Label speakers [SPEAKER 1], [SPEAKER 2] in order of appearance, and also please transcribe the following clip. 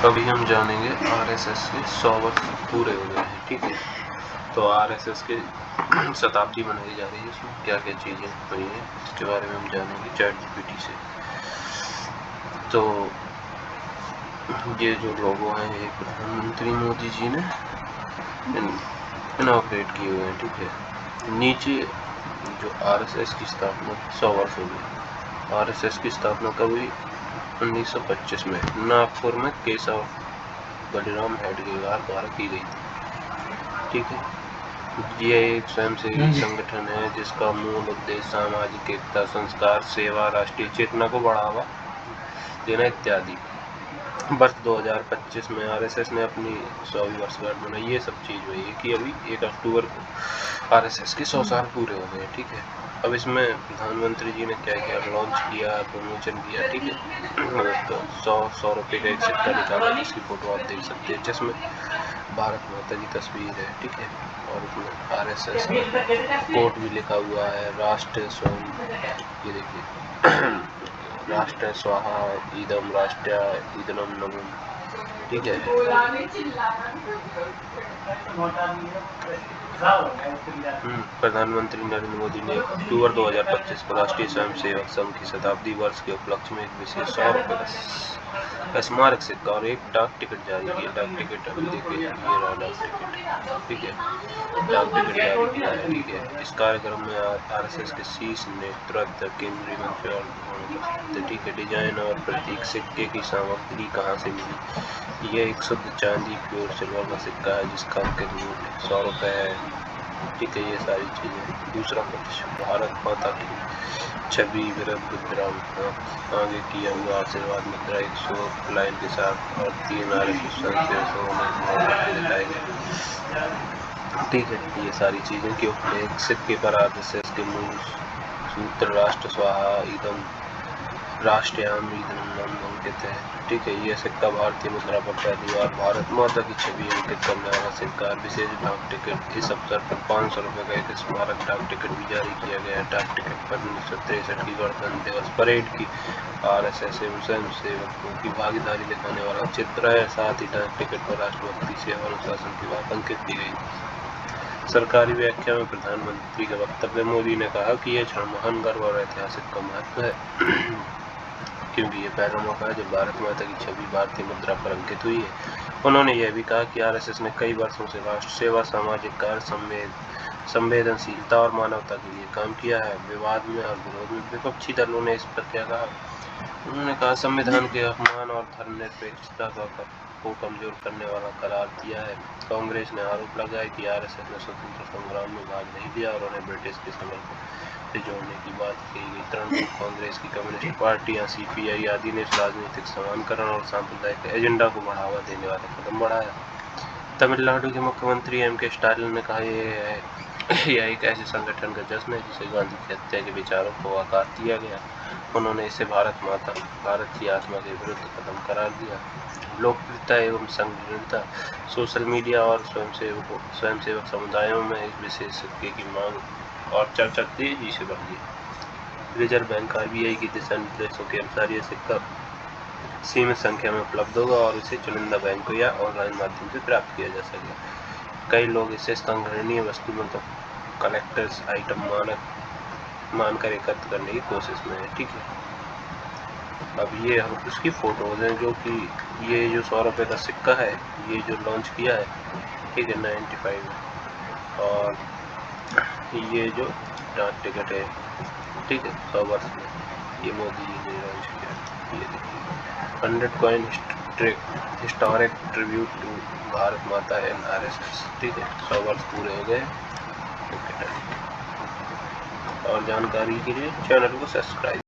[SPEAKER 1] अभी हम जानेंगे आरएसएस के 100 वर्ष पूरे हो गए हैं। ठीक है, तो आरएसएस के शताब्दी मनाई जा रही है, उसमें क्या क्या चीज़ें हुई हैं इसके बारे में हम जानेंगे चैटजीपीटी से। तो ये जो लोगो हैं ये प्रधानमंत्री मोदी जी ने इनॉग्रेट किए हुए हैं। ठीक है, नीचे जो आरएसएस की स्थापना 100 वर्ष हो गई। आरएसएस की स्थापना कब हुई? 1925 में नागपुर में केशव बलिराम हेडगेवार द्वारा की गई थी। ठीक है, ये एक स्वयंसेवी संगठन है जिसका मूल उद्देश्य सामाजिक एकता, संस्कार, सेवा, राष्ट्रीय चेतना को बढ़ावा देना इत्यादि। वर्ष 2025 में आरएसएस ने अपनी 100वीं वर्षगांठ मनाई। ये सब चीज़ वही है कि अभी 1 अक्टूबर को आरएसएस के 100 साल पूरे हो गए। ठीक है, अब इसमें प्रधानमंत्री जी ने क्या क्या लॉन्च किया, प्रमोशन किया। ठीक है, तो 100 रुपये का एक सिक्का निकाला जिसकी फोटो आप देख सकते हैं, जिसमें भारत माता की तस्वीर है। ठीक है, और उसमें आरएसएस कोट भी लिखा हुआ है, राष्ट्र स्वयं, ये देखिए राष्ट्र स्वाहा इदम राष्ट्र इदनम नमः। ठीक है, प्रधानमंत्री नरेंद्र मोदी ने अक्टूबर 2025 को राष्ट्रीय स्वयंसेवक संघ की शताब्दी वर्ष के उपलक्ष्य में एक विशेष 100 रुपये का स्मारक सिक्का और एक डाक टिकट जारी किया। डाक टिकट अभी देखिए, ये रहा डाक टिकट। ठीक है, डाक टिकट जारी किया है। ठीक है, इस कार्यक्रम में आरएसएस के शीर्ष नेतृत्व, केंद्रीय मंत्री और ठीक है, डिजाइन और प्रतीक सिक्के की सामग्री कहाँ से मिली? ये एक शुद्ध चांदी प्योर सिल्वर का सिक्का है जिसका अंकित मूल्य 100 रुपये है। ठीक है, ये सारी चीज़ें। दूसरा पक्ष, भारत माता की छवि विरुद्ध विराम आगे किया हुआ आशीर्वाद मुद्रा, एक शोक लाइन के साथ और 3 आरएसएस स्वयंसेवकों ने दिखाए गए। ठीक है, ये सारी चीज़ें के उपलब्ध सिक्के पर आरएसएस के मूल सूत्र राष्ट्र स्वाहा इदम राष्ट्रयाम इदम अंकित है। ठीक है, यह सिक्का भारतीय मुद्रा पर पहली बार भारत माता की छवि अंकित करने वाला सिक्का। विशेष डाक टिकट, इस अवसर पर 500 रुपये का एक स्मारक डाक टिकट भी जारी किया गया। डाक टिकट पर 1963 की गणतंत्र दिवस परेड की आरएसएस एवं स्वयं सेवकों की भागीदारी दिखाने वाला चित्र है। साथ ही डाक टिकट पर राष्ट्रभक्ति, सेवा, अनुशासन की बात अंकित की गई। सरकारी व्याख्या में प्रधानमंत्री का वक्तव्य, मोदी ने कहा कि यह क्षण महान गर्व और ऐतिहासिक का महत्व है क्योंकि ये पहला मौका है जब भारत माता की छवि भारतीय मुद्रा पर अंकित हुई है। उन्होंने यह भी कहा कि आरएसएस ने कई वर्षों से राष्ट्र सेवा, सामाजिक कार्य, संवेदनशीलता और मानवता के लिए काम किया है। विवाद में और विरोध में विपक्षी दलों ने इस पर क्या कहा? उन्होंने कहा संविधान के अपमान और धर्मनिरपेक्षता को कमजोर करने वाला करार दिया है। कांग्रेस ने आरोप लगाया कि आरएसएस ने स्वतंत्र संग्राम में भाग नहीं लिया और उन्हें ब्रिटिश के समर्थन से जोड़ने की बात कही गई। तृणमूल कांग्रेस की कम्युनिस्ट पार्टियां, सीपीआई आदि ने इस राजनीतिक समानकरण और सांप्रदायिक एजेंडा को बढ़ावा देने वाला कदम बढ़ाया। तमिलनाडु के मुख्यमंत्री एम.के. स्टालिन ने कहा यह एक ऐसे संगठन का जश्न है जिसे गांधी की हत्या के विचारों को आकार दिया गया। उन्होंने इसे भारत की आत्मा के विरुद्ध कदम करार दिया। लोकप्रियता एवं संगठनता, सोशल मीडिया और स्वयंसेवक समुदायों में इस विशेष सिक्के की मांग और चर्चा तेजी से बढ़ी है। रिजर्व बैंक आरबीआई के दिशा निर्देशों के अनुसार यह सिक्का सीमित संख्या में उपलब्ध होगा और इसे चुनिंदा बैंकों या ऑनलाइन माध्यम से प्राप्त किया जा सकेगा। कई लोग इसे संग्रहणीय वस्तु मतलब कलेक्टर्स आइटम मानकर एकत्र करने की कोशिश में है। ठीक है, अब ये हम उसकी फोटोज हैं जो कि ये जो 100 रुपये का सिक्का है ये जो लॉन्च किया है, ठीक है, 95 में, और ये जो डाक टिकट है, ठीक है, 100 वर्ष में, ये मोदी जी ने लॉन्च किया। ये देखिए 100 coin historic tribute to Bharat Mata and RSS. ठीक है, 100 वर्ष पूरे हो गए। और जानकारी के लिए चैनल को सब्सक्राइब